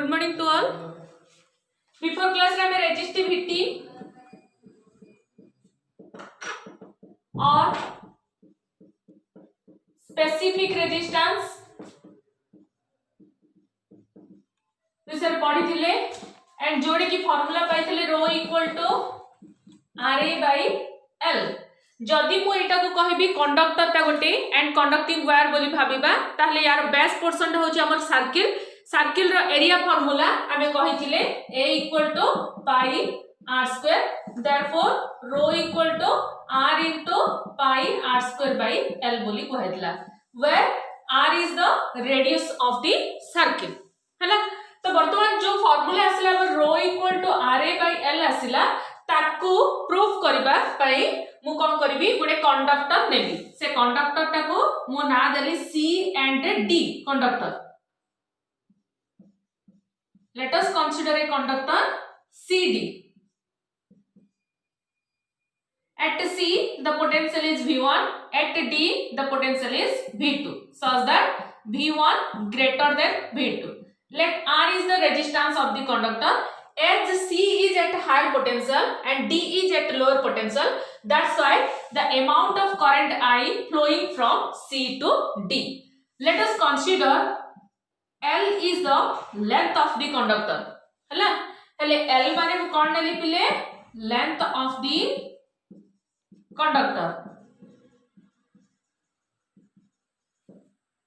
Good morning to all. Before class रे हमें resistivity और specific resistance विषय पढ़ी थिले एंड जोड़े की फार्मूला पाई थिले rho equal to RA by L. जदि मु एटा को कहबी कंडक्टर ता गोटे एंड कंडक्टिंग वायर बोली भाबिबा ताहले यार बेस पोर्शन होची हमर सर्किल सर्किल रो एरिया फार्मूला हमें कहिथिले A equal to pi r square, therefore rho equal to r into pi r square by L बोली कहैतला, where r is the radius of the circle हैला. तो वर्तमान जो formula आसिला rho equal to RA by L आसिला ताकू proof करबा पई मु कोन करबी गोटे कंडक्टर नेबी. से कंडक्टर टाको मु ना देली C and D conductor. Let us consider a conductor CD. At C the potential is V1, at D the potential is V2, such that V1 greater than V2. Let R is the resistance of the conductor. As C is at higher potential and D is at lower potential, that's why the amount of current I flowing from C to D. Let us consider L is the length of the conductor. हैला हेले L माने को कोन नेली पिले length of the conductor.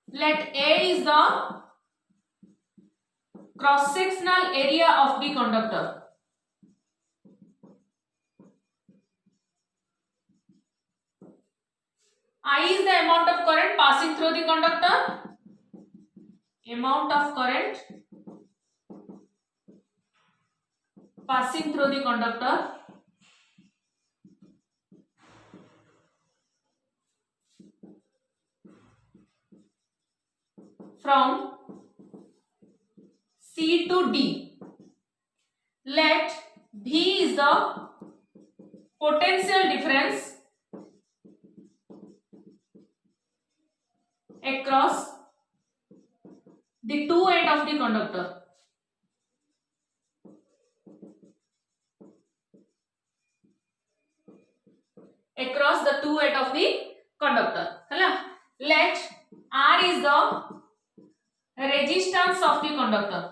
Let A is the cross sectional area of the conductor. I is the amount of current passing through the conductor. Amount of current passing through the conductor from C to D. Let V is the potential difference across the two end of the conductor. Across the two end of the conductor. हैला. Let R is the resistance of the conductor.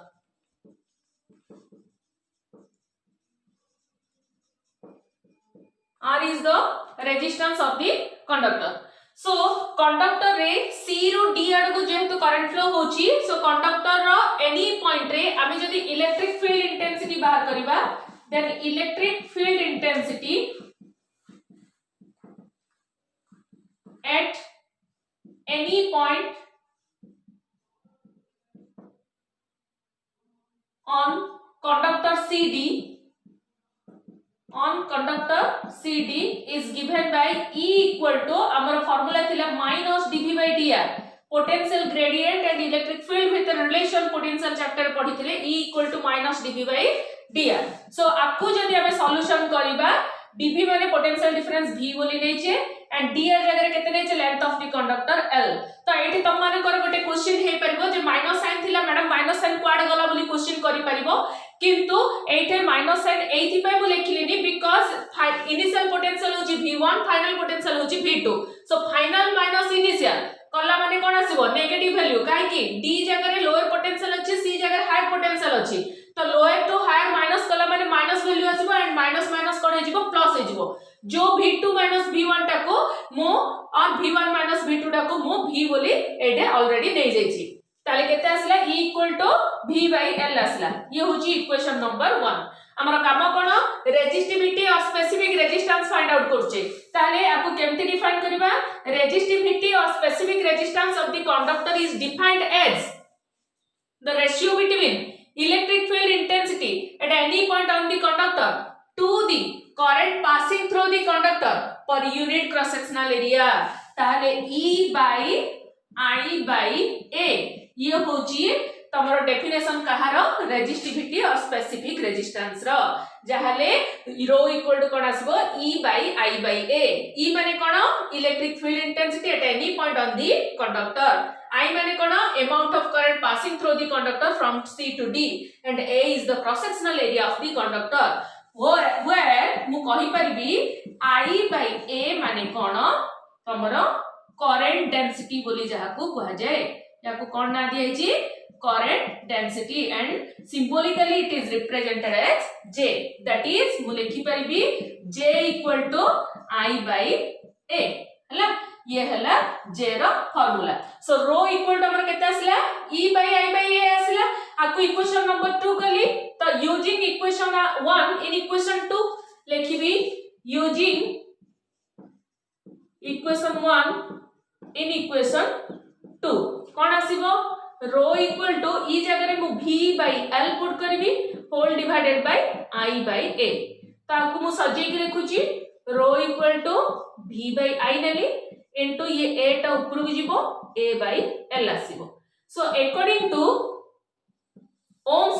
R is the resistance of the conductor. So conductor रे C रो D आड़ को जेहेतु current flow होची, so conductor रो any point रे आमे जदि electric field intensity बाहर करिबा, then electric field intensity at any point on conductor CD is given by E equal to our formula थिला minus dV by dr. Potential gradient and electric field with relation potential chapter पढ़ी थिले E equal to minus dV by dr. So आपको जदि हमें solution करिबा dV माने potential difference V बोली नैचे and dr जगह केते नैचे length of the conductor L. तो एठी तम माने कर गोटे क्वेश्चन हे परबो जे माइनस साइन थिला मैडम माइनस साइन कुआडे गला बोली क्वेश्चन करि परबो, किंतु एठे माइनस साइन एथि पय बोले लिखिलेनी बिकॉज़ इनिशियल पोटेंशियल होची V1, फाइनल पोटेंशियल होची V2. So final minus initial कला माने कोन आसीबो नेगेटिव वैल्यू, काहे कि D जगह रे लोअर पोटेंशियल अछि, C जगह हायर पोटेंशियल अछि. तो लोअर टू हायर माइनस कला माने माइनस वैल्यू आसीबो एंड माइनस माइनस कोन हे जिवो प्लस हे जिवो. जो V2 माइनस V1 टाको मो और V1 माइनस V2 टाको मो V बोली एडे ऑलरेडी नै जाईची. ताले केते आसला E equal to V by L आसला. ये होची इक्वेशन नंबर 1. हमर काम कोन रेजिस्टिविटी और स्पेसिफिक रेजिस्टेंस फाइंड आउट करछे. ताले आपको केमति डिफाइन करबा, रेजिस्टिविटी और specific resistance of the conductor is defined as the ratio between electric field intensity at any point on the conductor to the current passing through the conductor per unit cross sectional area. ताले E by I by A ये होची तमरो definition कहारो resistivity और specific resistance रो, जहाले rho equal to कोन आसबो E by I by A. E माने कोन electric field intensity at any point on the conductor. I माने कोन amount of current passing through the conductor from C to D and A is the cross sectional area of the conductor where मु कहि परिबी I by A माने कोन तमरो current density बोली जहा को कह जाए या को कोन ना दिया छी current density and symbolically it is represented as J, that is मु लिखि परिबी J equal to I by A हला ये हला J rho formula. So rho equal to हमर केते आसला E by I by A आसला. आकु इक्वेशन नंबर 2 कली तो यूजिंग इक्वेशन 1 इन इक्वेशन 2 लिखिबी यूजिंग इक्वेशन 1 इन इक्वेशन 2 कोन आसीबो रो इक्वल टू ई जगह रे मु V by L पुट करबी whole divided by I by A. ताकु मु सजे के लिखुची rho equal to V by I नेली into ये A टा ऊपर को जीवो A by L आसीबो. So according to Ohm's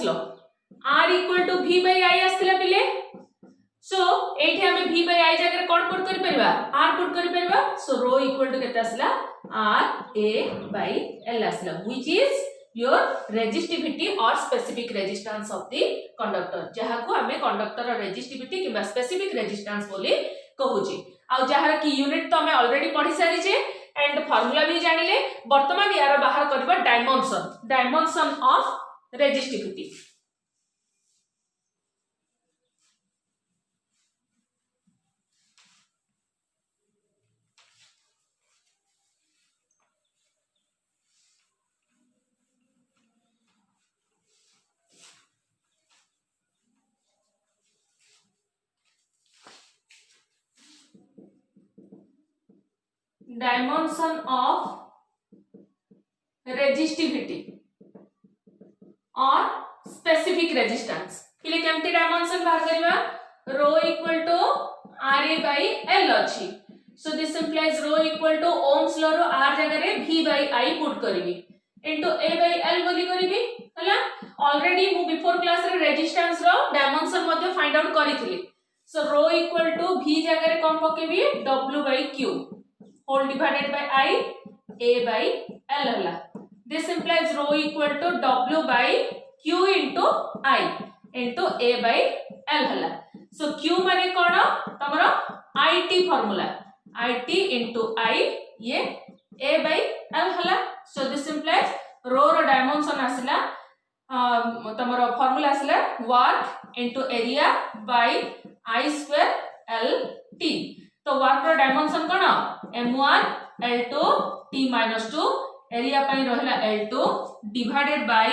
law R equal to V by I आस्तिला पिले. So एठी हमें V by I जगह कोन पुट करि परबा R पुट करि परबा. So rho equal to केते आसला R A by L आसला which is your resistivity or specific resistance of the conductor जहा को हमें conductor रो resistivity किबा specific resistance बोली कहूची. आ जहार की यूनिट तो हमें ऑलरेडी पढ़ी सारी छे एंड फार्मूला भी जानिले. वर्तमान यार बाहर करबा dimension of resistivity. Dimension of resistivity or specific resistance किले केमती डायमेंशन बाहर करबा rho equal to RA by L अछि. So this implies rho equal to Ohm's law row R जगह रे V by I पुट करबी into A by L बोली करबी हला. ऑलरेडी मु बिफोर क्लास रे रेजिस्टेंस रो डायमेंशन मध्ये फाइंड आउट करिथिली. So rho equal to V जगह रे कोन पकेबी W by Q whole divided by I A by L हला. This implies rho equal to W by Q into I into A by L हला. So Q माने कोन तमरो IT formula IT into I ये A by L हला. So this implies rho rho dimension आसला तमरो formula आसला work into area by I square L T. तो work रो dimension कोन m1 l2 t minus 2 area पई रहला l2 divided by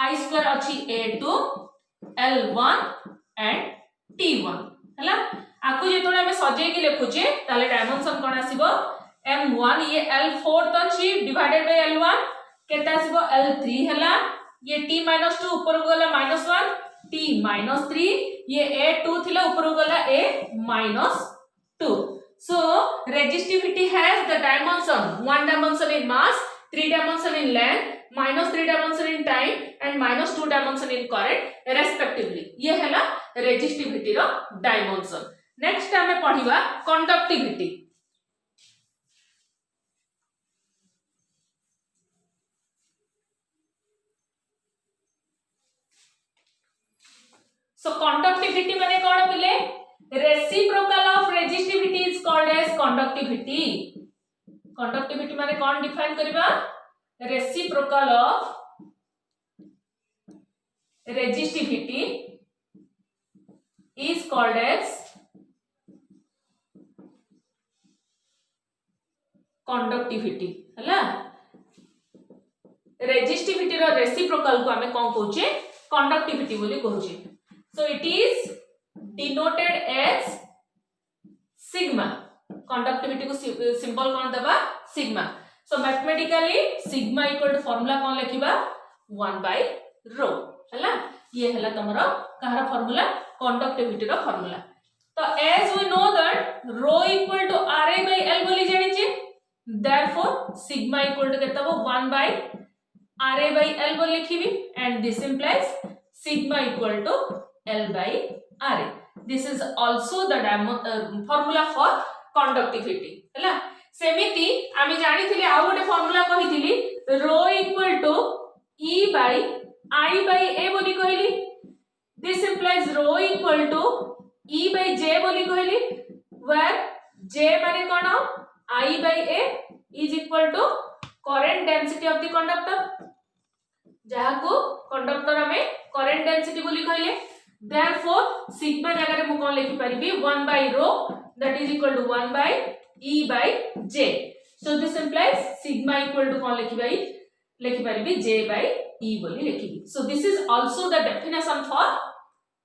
I square अछि a2 l1 एंड t1 हला. आकु जेतोने हमें सजे के लिखुचे ताले डायमेंशन कोन आसीबो m1 ये l4 तो अछि डिवाइडेड बाय l1 केता आसीबो l3 हला. ये t minus 2 ऊपर गला -1 t minus 3 ये a2 थिला ऊपर गला a minus 2. So resistivity has the dimension 1 dimension in mass, 3 dimension in length, -3 dimension in time and -2 dimension in current respectively. ये हैला resistivity रो dimension. Next हमें पढ़िबा conductivity. So conductivity माने कोन पिले reciprocal of resistivity is called as conductivity. Conductivity माने कोन define करबा reciprocal of resistivity is called as conductivity हला. resistivity रो reciprocal को हमें कोन कहूचे conductivity बोली कहूचे. So it is denoted as sigma. Conductivity को सिंबल कोन दबा sigma. So mathematically sigma equal to formula कोन लिखिबा 1 by rho हला. ये हला तमरो कहार फार्मूला conductivity रो फार्मूला. तो as we know that rho equal to RA by L बोली जानि छी, therefore sigma equal to केता 1 by RA by L बोली लिखिबी and this implies sigma equal to L by RA. This is also the formula for conductivity हैला सेमिति आमी जानिथिले आ गोटे फार्मूला कहिथिली rho equal to E by I by A बोली कहली this implies rho equal to E by J बोली कहली where J माने कोन I by A is equal to current density of the conductor जहा को कंडक्टर हमें current density बोली कहले therefore sigma जगह रे मु कोन लिखि परिबी 1 by rho that is equal to 1 by E by J so this implies sigma equal to कोन लिखि परिबी J by E बोली लिखिबी so this is also the definition for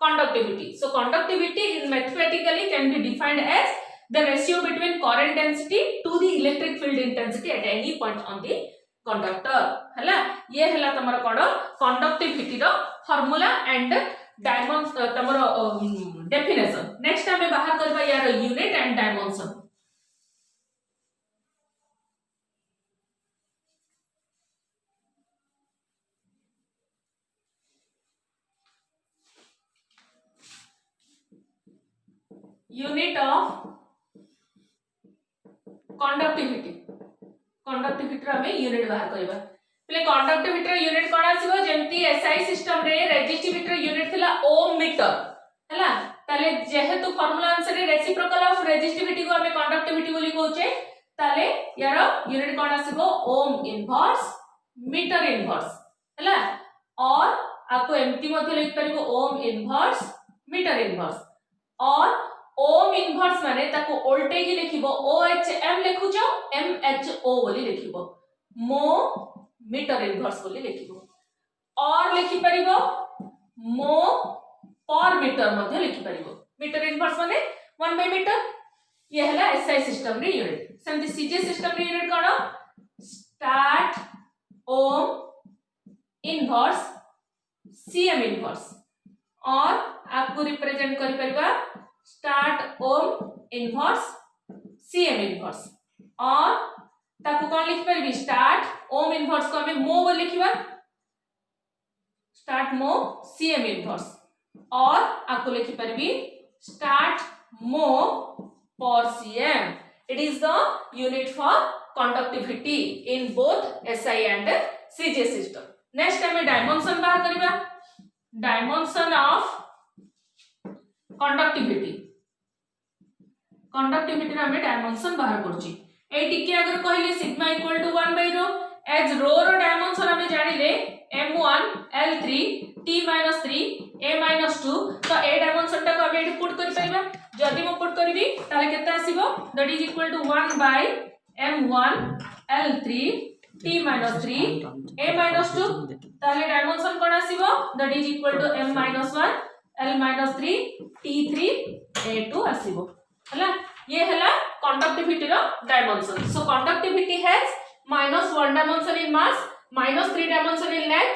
conductivity so conductivity in mathematically can be defined as the ratio between current density to the electric field intensity at any point on the conductor हला ये हला तमरा कोन conductivity रो formula and dimension तमरा definition next हमें बाहर करबा यार unit and dimension unit of conductivity conductivity हमें यूनिट बाहर करबा पले कंडक्टिविटी रो यूनिट कोन आसीबो जेंती एसआई सिस्टम रे रेजिस्टिविटी रो यूनिट थिला ओम मीटर हैला ताले जेहेतु फार्मूला आंसर रे रेसिप्रोकल ऑफ रेजिस्टिविटी को हमें कंडक्टिविटी बोली कहउचे ताले यार यूनिट कोन आसीबो ओम इनवर्स मीटर इनवर्स हैला और आपको एमटी मध्ये लिख परिबो ओम इनवर्स मीटर इनवर्स और ओम इनवर्स माने ताको वोल्टेज लिखिबो OHM लिखुचो MHO बोली लिखिबो मो मीटर इनवर्स बोली लिखिबो और लिखि परिबो मो पर मीटर मध्ये लिखि परिबो मीटर इनवर्स माने 1 बाय मीटर ये हला एसआई सिस्टम रे यूनिट सेमति सीजे सिस्टम रे यूनिट कोन statohm inverse cm inverse और आपको रिप्रेजेंट करि परिबा statohm inverse cm inverse और ताको कोन लिखि परबी स्टार्ट ओम इनवर्स को हमें मो बोल लिखिबा स्टार्ट मो सीएम इनवर्स और आपको लिखि परबी start mho per cm it is the unit for conductivity in both SI and CGS system next हमें डायमेंशन बाहर करबा डायमेंशन ऑफ कंडक्टिविटी कंडक्टिविटी हमें डायमेंशन बाहर करछि ए टिके अगर कहले sigma equal to 1 by rho as rho rho dimension हमें जानिले m1 l3 t-3 a-2 तो ए डायमेंशन टा को हमें एठी पुट करि परबा जदी म पुट करबी ताले केते आसीबो that is equal to 1 by m1 l3 t-3 a-2 ताले डायमेंशन कोन आसीबो that is equal to m-1 l-3 t3 a2 आसीबो हला ये हला कंडक्टिविटी रो dimension so conductivity has -1 dimension in mass -3 dimension in length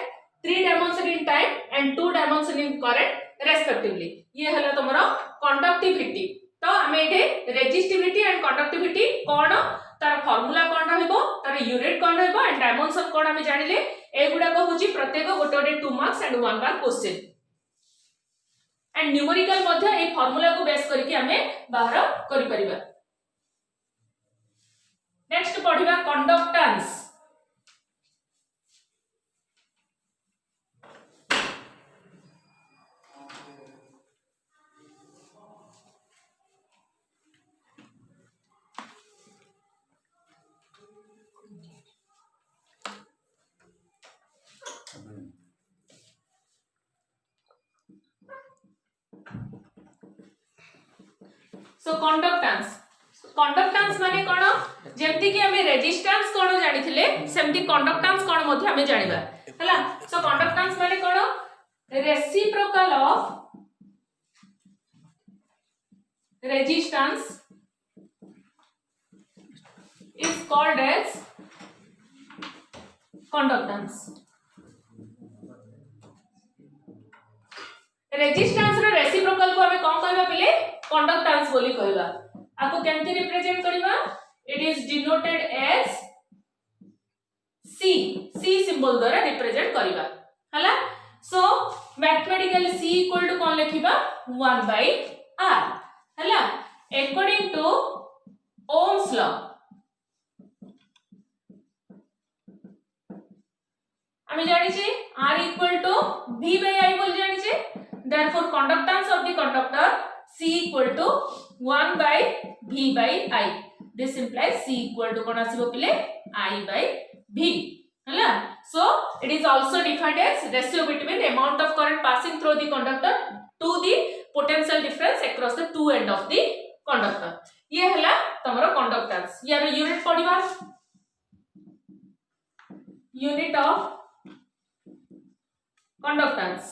3 dimension in time and 2 dimension in current respectively ये हला तमरो कंडक्टिविटी तो हमें एटे रेजिस्टिविटी एंड कंडक्टिविटी कोन तार फार्मूला कोन रहइबो तार यूनिट कोन रहइबो एंड डायमेंशन कोन हमें जानिले एगुडा को होची प्रत्येक गोटे 2 marks and 1 mark question and numerical मध्ये ए फार्मूला को बेस करके हमें बाहर करि परिबा नेक्स्ट पढिबा कंडक्टेंस सो कंडक्टेंस माने कोन जेमति कि हमें रेजिस्टेंस कोन जानिथिले सेमति कंडक्टेंस कोन मध्ये हमें जानिबा हला सो कंडक्टेंस माने कोन reciprocal of resistance is called as conductance resistance रो रेसिप्रोकल को हमें कोन कहबा पले कंडक्टेंस बोली कहबा आपको केमति रिप्रेजेंट करबा it is denoted as C symbol द्वारा रिप्रेजेंट करबा हला so mathematically C equal to कोन लिखिबा 1 by r हला according to V by I बोल जानी छे therefore conductance of the conductor C equal to 1 by V by I this implies C equal to कोन आसीबो पिले I by V हला so it is also defined as ratio between amount of current passing through the conductor to the potential difference across the two end of the conductor ये हला तमरो conductance यार unit पढिबा unit of conductance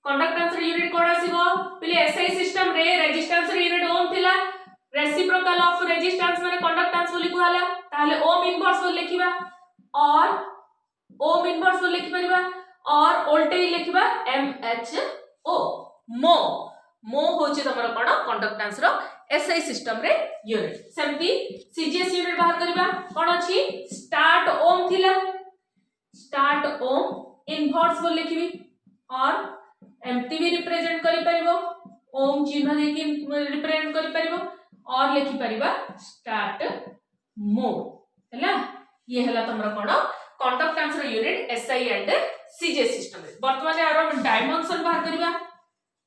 conductance रे unit कोन आसीबो पिले SI system रे resistance रे unit ohm थिला reciprocal of resistance माने conductance बोली कहला ताले ohm inverse बोली लिखिबा और ohm inverse बोली लिखि परिबा और voltage लिखिबा MHO mho होची तमरो कोन conductance रो SI system रे unit सेमती CGS unit बाहर करबा कोन अछि start ohm थिला start ohm inverse बोल लिखिबी और एमटी भी रिप्रेजेंट करि परिबो ओम चिन्ह देकी रिप्रेजेंट करि परिबो और लिखि परिबा स्टार्ट मो हैला ये हला तमरा कोन कंडक्टेंस रो unit SI and CGS system रे वर्तमान आरो डायमेंशन बाहर करबा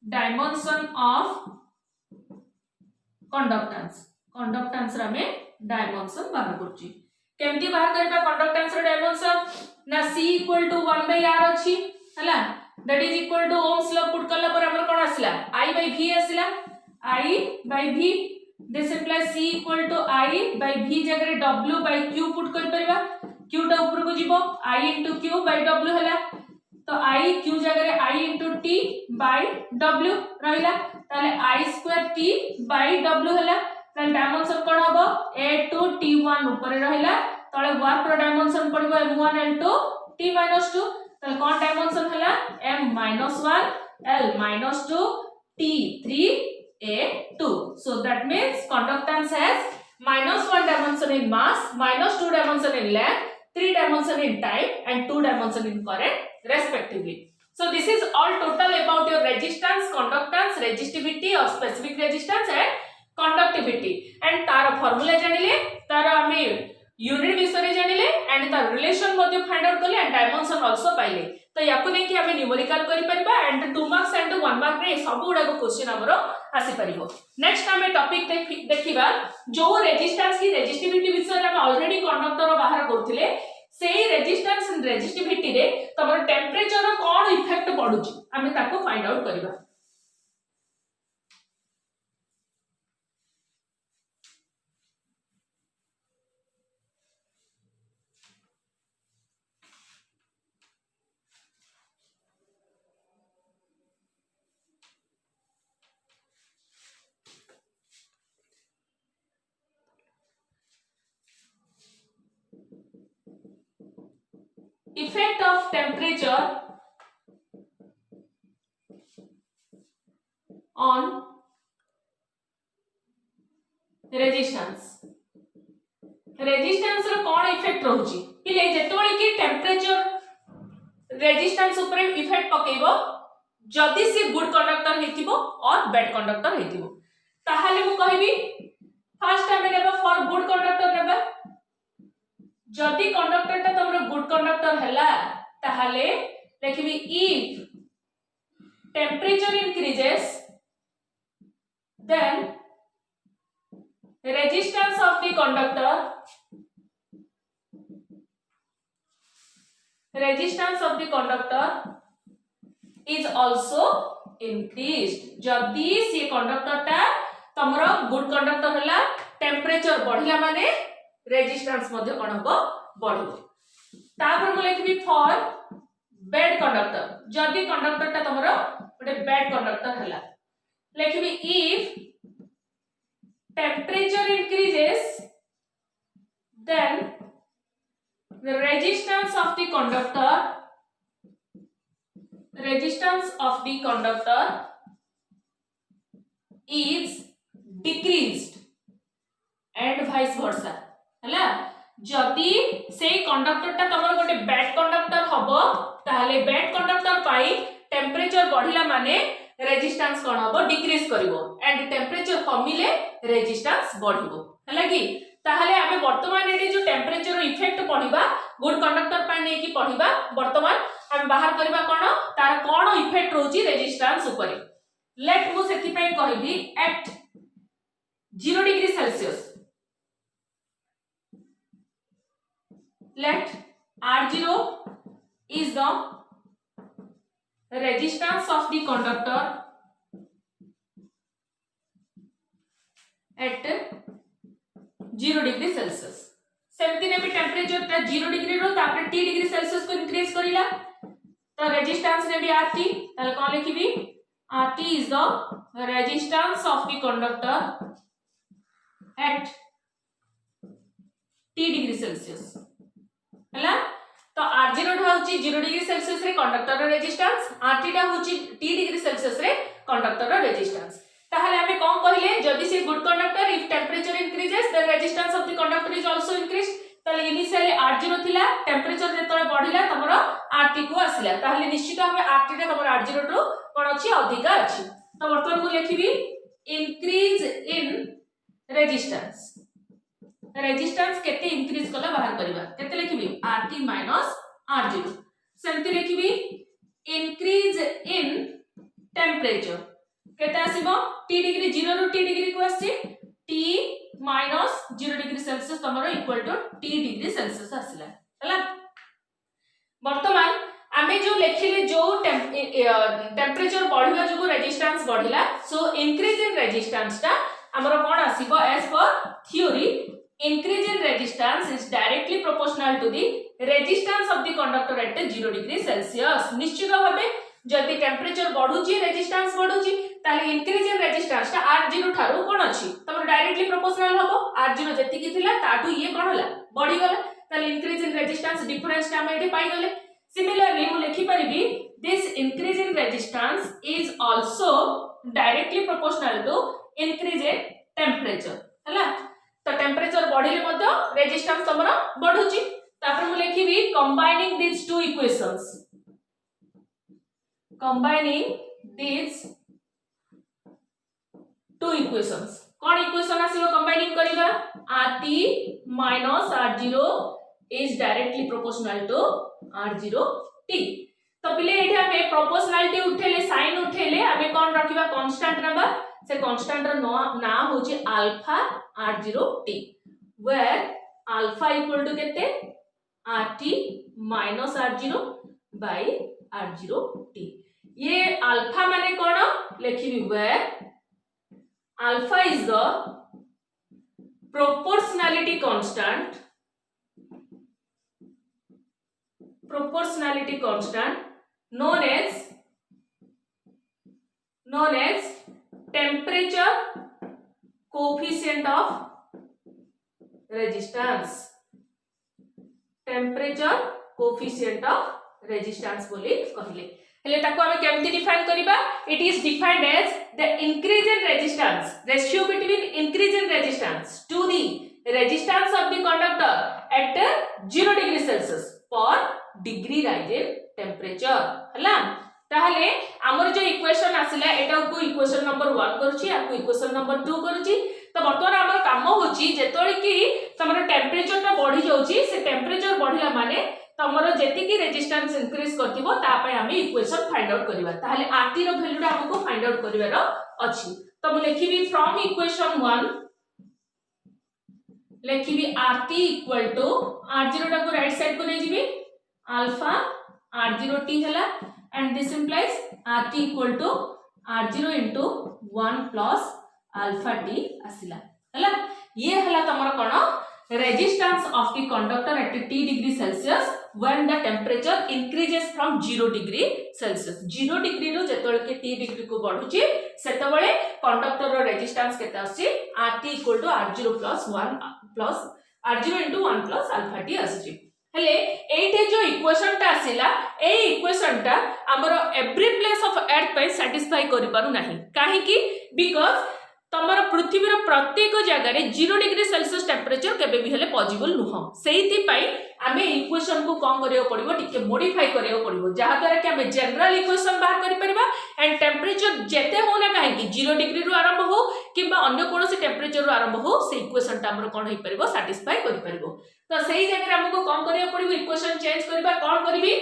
डायमेंशन ऑफ कंडक्टेंस रा में डायमेंशन बाहर करछि केमती बाहर करबा कंडक्टेंस रो डायमेंशन ना C equal to 1 by R अछि हला that is equal to ohms law put करला पर हमर कोन आसिला I by V आसिला I by V this implies C equal to I by V जगह W by Q put कर परबा Q टा ऊपर को जीवो I into Q by W हला तो I Q जगह I into T by W रहिला ताले I square T by W हला ताले डायमेंशन कोन हबो A to T1 ऊपर रहिला ताले वर्क रो डायमेंशन पड़िबो M1 L2 T minus 2 ताले कोन डायमेंशन हला M minus 1 L minus 2 T3 A2 so that means conductance has minus 1 dimension in mass minus 2 dimension in length 3 dimension in time and 2 dimension in current respectively so this is all total about your resistance conductance resistivity or specific resistance and conductivity and तार formula जानिले तार हमें unit विषय रे जानिले and तार relation मध्ये find out करले and dimension also पाइले तो याकु नै कि हमें न्यूमेरिकल करि परबा एंड 2 मार्क्स एंड 1 मार्क रे सब गुडा को क्वेश्चन हमरो आसी परिबो नेक्स्ट हमें टॉपिक देखिबा जो रेजिस्टेंस की रेजिस्टिविटी विषय रे हम ऑलरेडी कंडक्टर बाहर करथिले सेही रेजिस्टेंस एंड रेजिस्टिविटी रे तमर टेंपरेचर रो कोन इफेक्ट पडुची हमें ताको फाइंड आउट करबा effect of temperature on resistance रो कोन इफेक्ट रहउची पिले जेतोळे कि टेंपरेचर रेजिस्टेंस ऊपर इफेक्ट पकेइबो जदी से गुड कंडक्टर हेतिबो और बैड कंडक्टर हेतिबो ताहाले मु कहिबी फर्स्ट हमें नेबा फॉर गुड कंडक्टर नेबा जदी कंडक्टर ता तमरो गुड कंडक्टर हैला ताहाले लिखबी if temperature increases then resistance of the conductor is also increased जदी से कंडक्टर ता तमरो गुड कंडक्टर हैला टेंपरेचर बढ़िला माने रेजिस्टेंस मध्ये कोन हबो बढ़िबो तापर को लिखबी फॉर बैड कंडक्टर जदी कंडक्टर ता तमरो गोटे बैड कंडक्टर हैला लिखबी if temperature increases then the resistance of the conductor is decreased and vice versa हला जदी से कंडक्टर ता तमरो गोटे बैड कंडक्टर हबो ताले बैड कंडक्टर पाई टेंपरेचर बढ़िला माने रेजिस्टेंस कोन हबो डिक्रीज करिवो एंड टेंपरेचर कमिले रेजिस्टेंस बढ़िवो हला कि ताहले हमें वर्तमान एडी जो टेंपरेचर इफेक्ट पढिबा गुड कंडक्टर पाई नै कि पढिबा वर्तमान हम बाहर करबा कोन तार कोन इफेक्ट रोची रेजिस्टेंस ऊपर लेट मु सेति पे कहबी at 0 degree Celsius let R0 is the resistance of the conductor at 0 degree Celsius सेमती ने भी टेम्परेचर ता 0 डिग्री रो तापर T डिग्री सेल्सियस को इंक्रीज करिला तो रेजिस्टेंस ने भी RT ताले कोन लिखिबी RT is the resistance of the conductor at T degree Celsius हला तो R0 ढा होची 0 डिग्री सेल्सियस रे कंडक्टर रो रेजिस्टेंस RT ढा होची T डिग्री सेल्सियस रे कंडक्टर रो रेजिस्टेंस ताहले हमें कोन कहले जदी से good conductor if temperature increases the resistance of the conductor is also increase ताले इनिशियली R0 थिला टेम्परेचर जेतले बढ़िला तमरो RT को आसिला ताहले निश्चित भाबे RT टा तमरो R0 टू कोन अछि अधिका अछि तो वर्तमान मु लिखिबी इंक्रीज इन रेजिस्टेंस रेजिस्टेंस केते इंक्रीज कला बाहर करबा केते लिखिबी RT R0 सेमती लिखिबी इंक्रीज इन टेम्परेचर केते आसीबो T डिग्री 0 रु T डिग्री को आसी T - 0 डिग्री सेल्सियस तमरो equal to T degree Celsius आसिला हला वर्तमान आमे जो लेखिले जो टेम्परेचर बढ़िबा जो रेजिस्टेंस बढ़िला सो इंक्रीज इन रेजिस्टेंस ता हमरो कोन आसीबो as per theory increase in resistance is directly proportional to the resistance of the conductor at 0 degree celsius निश्चित भाबे जदि टेम्परेचर बढ़ुची रेजिस्टेंस बढ़ुची ताले इंक्रीज इन रेजिस्टेंस ता R0 थारु कोन अछि तमर डायरेक्टली प्रोपोर्शनल हबो R0 जति कि थिला ताटू ये कोन होला बढ़ी गला ताले इंक्रीज इन रेजिस्टेंस डिफरेंस ता हम एठी पाई गले सिमिलरली मु लिखि परिबी this increase in resistance is also directly proportional to increase in temperature हला तो टेम्परेचर बढ़िले मध्य रेजिस्टेंस तमरा बढ़ुची तापर मु लिखिबी कंबाइनिंग दिस टू इक्वेशंस कोन इक्वेशन आसीबो कंबाइनिंग करिबा RT R0 is directly proportional to R0T तो पिले एठी हमें प्रोपोर्शनलिटी उठेले साइन उठेले हमें कोन रखिबा कांस्टेंट नंबर से कांस्टेंट रो नाम होची alpha R0T where alpha equal to केते RT R0 by R0T ये अल्फा माने कोन लेखिबी where alpha is the proportionality constant known as temperature coefficient of resistance बोली कहले हेले ताको हम केमति डिफाइन करिबा it is defined as the increase in resistance ratio between increase in resistance to the resistance of the conductor at 0 degree Celsius per degree rise in temperature हला ताहले हमर जो इक्वेशन आसिला एटा को इक्वेशन नंबर 1 करूची आ को equation number 2 करूची तो वर्तमान हमर काम होची जेतोली कि तमर टेम्परेचर ता बढ़ी जाउची से टेम्परेचर बढ़िला माने तमर जेति की रेजिस्टेंस इंक्रीज करथिबो ता पय हम इक्वेशन फाइंड आउट करबा ताहले RT रो वैल्यू हमको फाइंड आउट करबार अछि तो हम लिखिबी फ्रॉम इक्वेशन 1 लिखिबी RT इक्वल टू R0 टा को राइट साइड को ले जिबी अल्फा R0T हला and this implies RT equal to R0 into 1 plus alpha T आसिला हला ये हला तमरा कोन resistance of the conductor at T degree Celsius when the temperature increases from 0 degree celsius 0 degree रो जेतोल के T डिग्री को बढ़ुची सेतबळे conductor रो resistance केते आसी RT equal to R0 plus 1 plus R0 into 1 plus alpha T आसी हेले एठे जो equation ता आसिला ए equation ता हमरो एवरी प्लेस ऑफ अर्थ पे सैटिस्फाई करि पारु नाही काहे कि बिकॉज़ तमरो पृथ्वी रो प्रत्येक जगह रे 0 डिग्री सेल्सियस टेम्परेचर केबे भी हेले पॉसिबल नुह सेहिति पई आमे इक्वेशन को कम करियो पड़िबो टिके मॉडिफाई करियो पड़िबो जहा द्वारा कि आमे जनरल इक्वेशन बाहर करि परिबा एंड टेम्परेचर जेते हो ना काहे कि 0 डिग्री रो आरंभ हो किबा अन्य कोनोसी टेम्परेचर रो आरंभ हो से इक्वेशन ता हमरो कोन होई परिबो सैटिस्फाई करि परिबो तो सही जगह हमको कौन करियो पड़िबो इक्वेशन चेंज करबा कोन करबी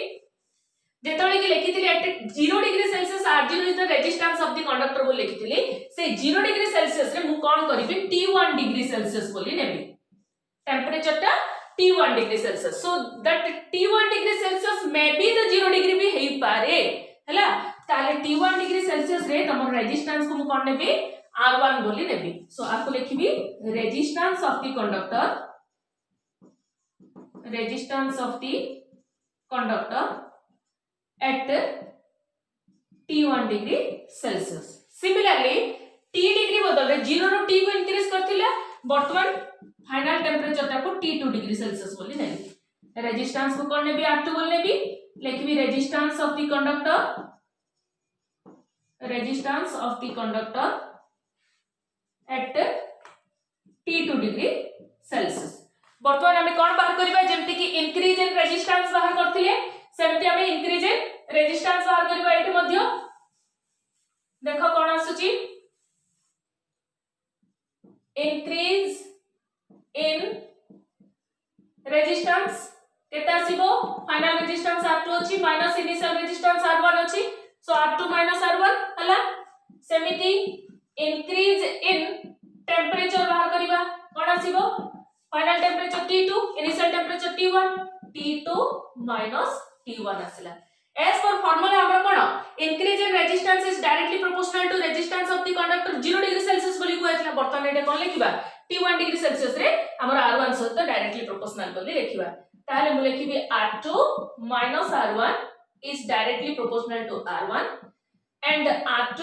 जेतबेले कि लिखिथिली at 0 degree Celsius R0 is the resistance of the conductor बोली लिखिथिली से 0 डिग्री सेल्सियस रे मु कोन करबी T1 डिग्री सेल्सियस बोली नेबी टेंपरेचर टा T1 degree Celsius so that T1 degree Celsius may be the 0 degree भी हेई पारे हला ताले T1 डिग्री सेल्सियस रे तमर रेजिस्टेंस को मु कोन नेबी R1 बोली नेबी सो आपको लिखिबी resistance of the conductor at T1 degree Celsius. Similarly, T degree बदल रे 0 रो T को इंक्रीज करथिला वर्तमान फाइनल टेंपरेचर ता को T2 डिग्री सेल्सियस बोली नेबी रेजिस्टेंस को कोन नेबी R2 बोली नेबी लिखबी resistance of the conductor at T2 degree Celsius वर्तमान हमें कोन बाहर करबा जेमति कि इंक्रीज इन रेजिस्टेंस बाहर करथिले सेमति हमें इंक्रीज इन रेजिस्टेंस बाहर करबा एठी मध्य देखो कोन आसुची इंक्रीज इन रेजिस्टेंस केता आसीबो फाइनल रेजिस्टेंस R2 अछि माइनस इनिशियल रेजिस्टेंस R1 अछि सो R2 R1 हला सेमिति इंक्रीज इन टेंपरेचर बाहर करबा कोन आसीबो final temperature T2 initial temperature T2 minus T1 आसला as per formula हमर कोन increase in resistance is directly proportional to resistance of the conductor 0 degree celsius बोली कहैतला बर्तन एटा कोन लिखिबा T1 degree celsius रे हमर R1 सहित directly proportional बोली लिखिबा ताले मु लिखिबी R2 minus R1 is directly proportional to R1 and R2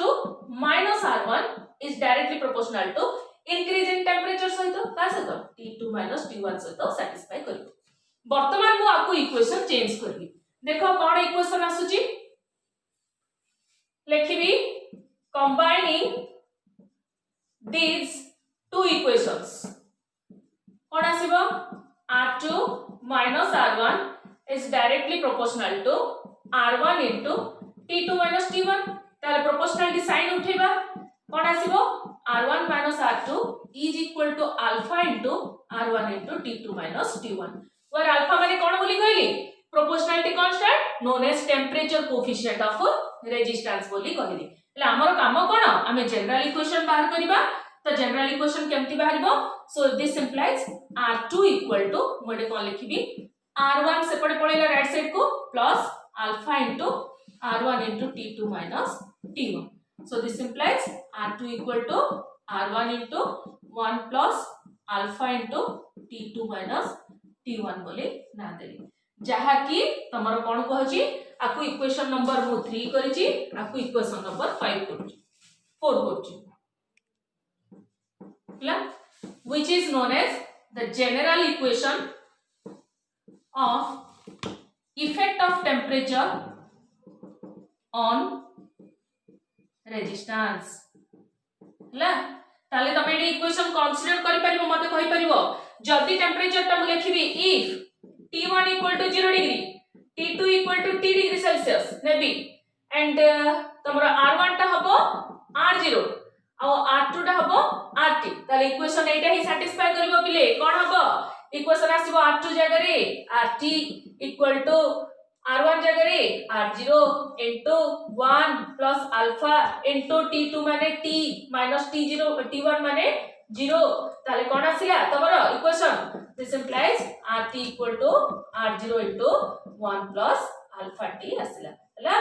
minus R1 is directly proportional to increase in temperature सहित का सहित T2 minus T1 सहित satisfy करियो वर्तमान मु आपको इक्वेशन चेंज करबी देखो कोन इक्वेशन आसुची लिखिबी कंबाइनिंग these two equations कोन आसीबो R2 minus R1 is directly proportional to R1 into T2 minus T1 ताले proportionality sign उठेबा cone आसीबो R1 minus R2 is equal to alpha into R1 into T2 minus T1 where alpha माने कोन बोली कहली proportionality constant known as temperature coefficient of resistance बोली कहली એટલે हमर काम कोन हमें जनरल इक्वेशन बाहर करबा तो जनरल इक्वेशन केमति बाहरबो so this implies R2 equal to मोडे कोन लिखिबी R1 सेपटे पळेला राइट साइड को plus alpha into R1 into T2 minus T1 so this implies R2 equal to R1 into 1 plus alpha into T2 minus T1 बोले ना देली जहा कि तमरो कोन कहछि आकु इक्वेशन नंबर मु 3 करिछि आकु इक्वेशन नंबर 5 करिछि 4 करिछि clear which is known as the general equation of effect of temperature on resistance ला ताले तमे एडी इक्वेशन कंसीडर करि परिबो मते कहि परिबो जल्दी टेंपरेचर ता मु लिखिबी if T1 equal to 0 degree T2 equal to T degree celsius navy and तमरो R1 ता हबो R0 आ R2 ता हबो RT ताले इक्वेशन एटा ही सैटिस्फाई करबो पिले कोन हबो इक्वेशन आसीबो R2 जगह रे RT equal to R1 जगह रे R0 into 1 plus alpha into T2 माने T minus T0 T1 माने 0 ताले कोन आसिला तमरो equation this implies RT equal to R0 into 1 plus alpha T आसिला हला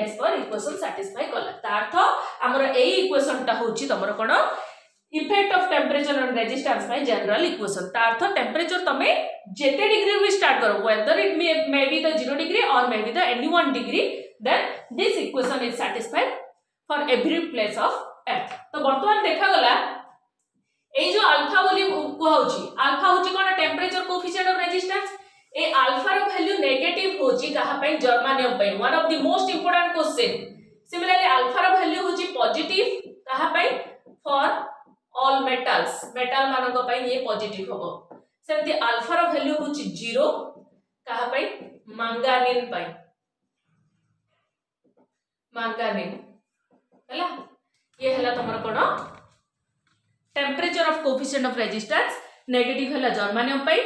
as per equation satisfy कला ता अर्थ हमर एई इक्वेशन ता होची तमरो कोन effect of temperature on resistance by general equation ता अर्थ टेंपरेचर तमे जेते डिग्री भी स्टार्ट करो whether it may be the 0 degree or may be the any one degree then this equation is satisfied for every place of earth तो वर्तमान देखा गला ए जो अल्फा बोली कहउची अल्फा होची कोन टेंपरेचर कोएफिशिएंट ऑफ रेजिस्टेंस ए अल्फा रो वैल्यू नेगेटिव होची कहा पई जर्मेनियम पई one of the most important question similarly alpha rho value होची पॉजिटिव कहा पई फॉर ऑल मेटल्स मेटल मानक पई ये पॉजिटिव होबो सेमति अल्फा रो वैल्यू होची 0 कहा पई मैंगानीन पई मैंगानीन हला ये हला तमर कोन temperature of coefficient of resistance negative हला जर्मेनियम पई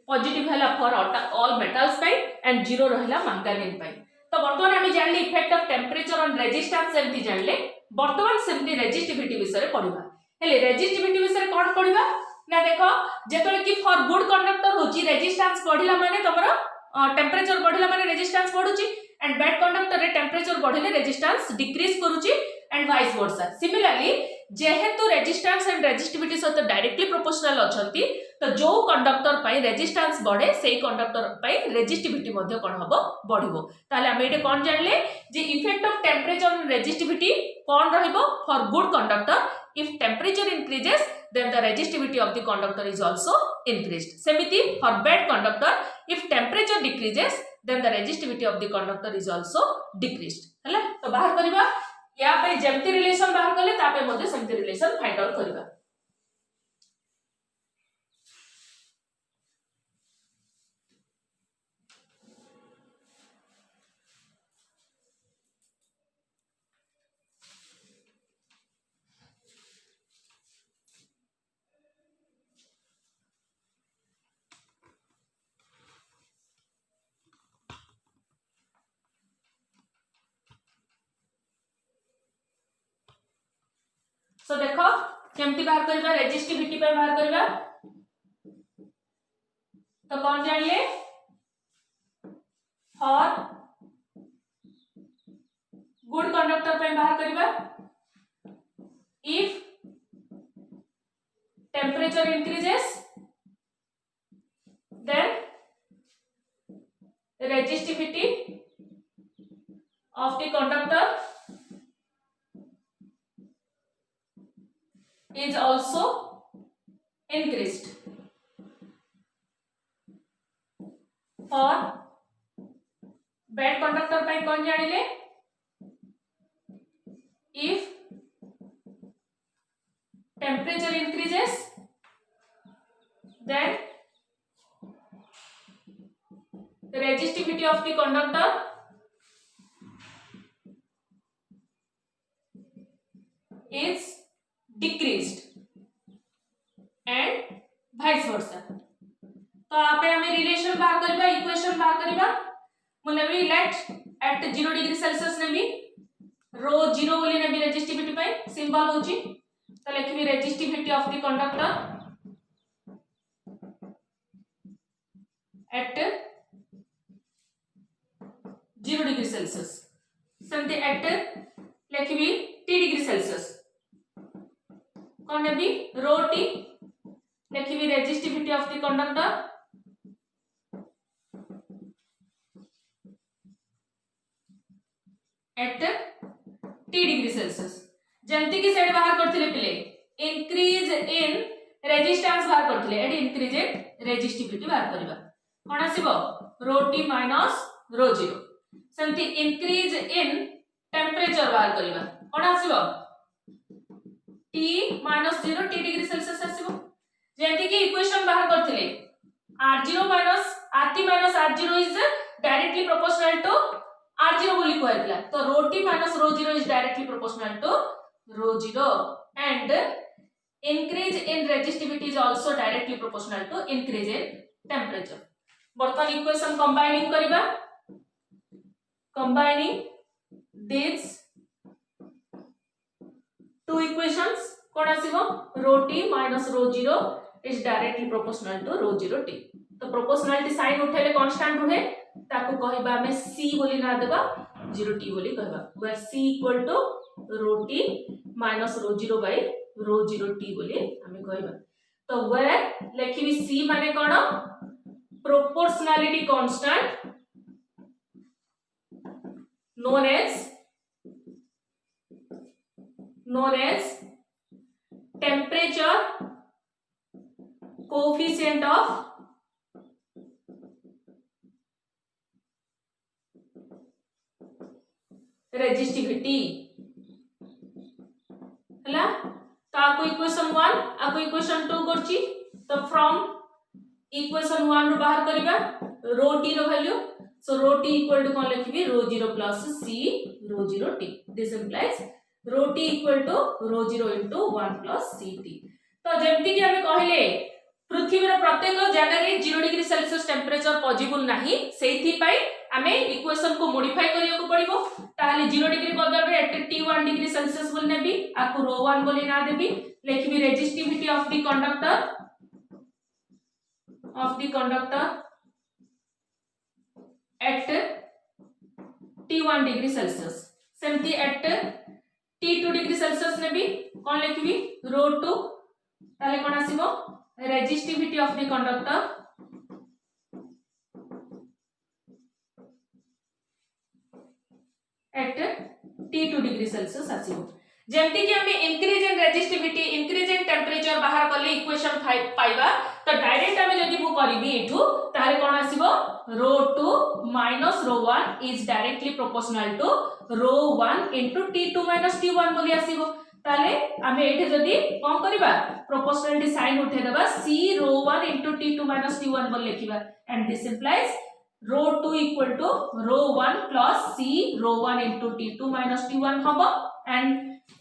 पॉजिटिव हला फॉर ऑल मेटल्स पई एंड 0 रहला मैंगानीन पई तो वर्तमान आम जानले effect of temperature on resistance सेमती जानले वर्तमान सेमती रेजिस्टिविटी विषय पढ़िबा हेले रेजिस्टिविटी विषय कोन पढ़िबा ना देखो जेतले कि फॉर गुड कंडक्टर होची रेजिस्टेंस बढ़िला माने तमरो टेम्परेचर बढ़िला माने रेजिस्टेंस बढ़ुची एंड बैड कंडक्टर रे टेम्परेचर बढ़िले रेजिस्टेंस डिक्रीज करूची एंड वाइस वर्सा सिमिलरली जेहेतु रेजिस्टेंस एंड रेजिस्टिविटी सहित डायरेक्टली प्रोपोर्शनल अछंती तो जो कंडक्टर पाई रेजिस्टेंस बढ़े सेही कंडक्टर पाई रेजिस्टिविटी मध्ये कोन हबो बढ़िबो ताले हम एटे कोन जानले जे effect of temperature and resistivity कोन रहइबो for good conductor if temperature increases then the resistivity of the conductor is also increased semiti for bad conductor if temperature decreases then the resistivity of the conductor is also decreased हला तो बाहर करबा या पे जेमती relation बाहर करले ता पे मध्ये सेमती रिलेशन फाइंड आउट करबा सो देखो केमती बाहर करबा रेजिस्टिविटी पे बाहर करबा तो कौन जानले फॉर गुड कंडक्टर पे बाहर करबा if temperature increases then resistivity of the conductor is also increased for bad conductor पे कौन जानिले if temperature increases then the resistivity of the conductor is decreased and vice versa तो आपे हमें relation बाहर करबा इक्वेशन बाहर करबा मु नेबी लेट एट 0 डिग्री सेल्सियस नेबी रो 0 बोली नेबी रेजिस्टिविटी पे सिंबल होची तो लिखबी resistivity of the conductor at 0 degree Celsius सेमते एट लिखबी t डिग्री सेल्सियस कौन नेबी रो t लिखबी resistivity of the conductor at t degree Celsius जंती की साइड बाहर करथिले पिले इंक्रीज इन रेजिस्टेंस बाहर करथिले एडी इंक्रीज इन रेजिस्टिविटी बाहर करबा कोन आसीबो रो t माइनस रो 0 सेमती इंक्रीज इन टेम्परेचर बाहर करबा कोन आसीबो t minus 0 t degree Celsius आसीबो जंती की इक्वेशन बाहर करथिले r0 minus rt minus r0 is directly proportional to r0 बोली कहला तो rho t minus rho 0 is directly proportional to rho 0 and increase in resistivity is also directly proportional to increase in temperature बर्तन equation combining करबा combining these two equations कोन आसीबो rho t minus rho 0 is directly proportional to rho 0 t तो proportionality sign उठेले constant रहे ताको कहबा हमें c बोली ना देबा 0 t बोली कहबा where c equal to row t minus row 0 by row 0 t बोली हमें कहबा तो where लिखिबी c माने कोन proportionality constant known as temperature coefficient of resistivity हला तो आपको इक्वेशन 1 आपको इक्वेशन 2 करची तो फ्रॉम इक्वेशन 1 रो बाहर करबा rho t rho value so rho t equal to कोन लिखबी rho 0 plus c rho 0 t this implies rho t equal to rho 0 into 1 plus ct तो जेमति कि हमें कहले पृथ्वी रो प्रत्येक जगह रे 0 डिग्री सेल्सियस टेम्परेचर पॉसिबल नाही सेथि पई आमे इक्वेशन को मॉडिफाई करियो को पड़िबो ताले 0 डिग्री बदल रे एट T1 डिग्री सेल्सियस बोल नेबी आकु ρ1 बोली ना देबी लिखबी resistivity of the conductor at T1 degree Celsius सेमती at T2 डिग्री सेल्सियस नेबी कोन लिखबी ρ2 ताले कोन आसीबो resistivity of the conductor at T2 degree Celsius आसीबो जेमती कि हमें increase in resistivity increase in temperature बाहर करले इक्वेशन पाइबा तो डायरेक्ट हमें जदी मु करबी एठू ताले कोन आसीबो ρ2 ρ1 is directly proportional to ρ1 T2 T1 बोली आसीबो ताले हमें एठे जदी कोन करबा प्रोपोर्शनलिटी साइन उठे देबा C ρ1 T2 T1 बोल लिखिबा and this implies ρ2 equal to ρ1 plus C ρ1 T2 T1 हबो एंड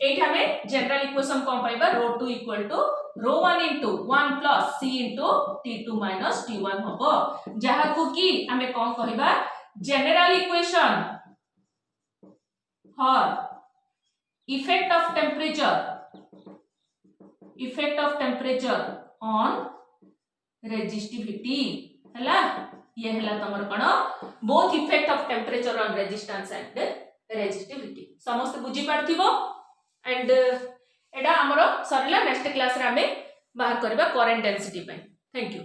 एठा में जनरल इक्वेशन कोन पाइबा ρ2 equal to ρ1 1 plus C T2 T1 हबो जहा को कि हमें कोन कहबा general equation for effect of temperature on resistivity हला ये हला तमर कण both effect of temperature on resistance and resistivity समस्त बुझी पारथिबो एंड एडा हमरो सरला नेक्स्ट क्लास रे हमें बाहर करबा करंट डेंसिटी पे थैंक यू।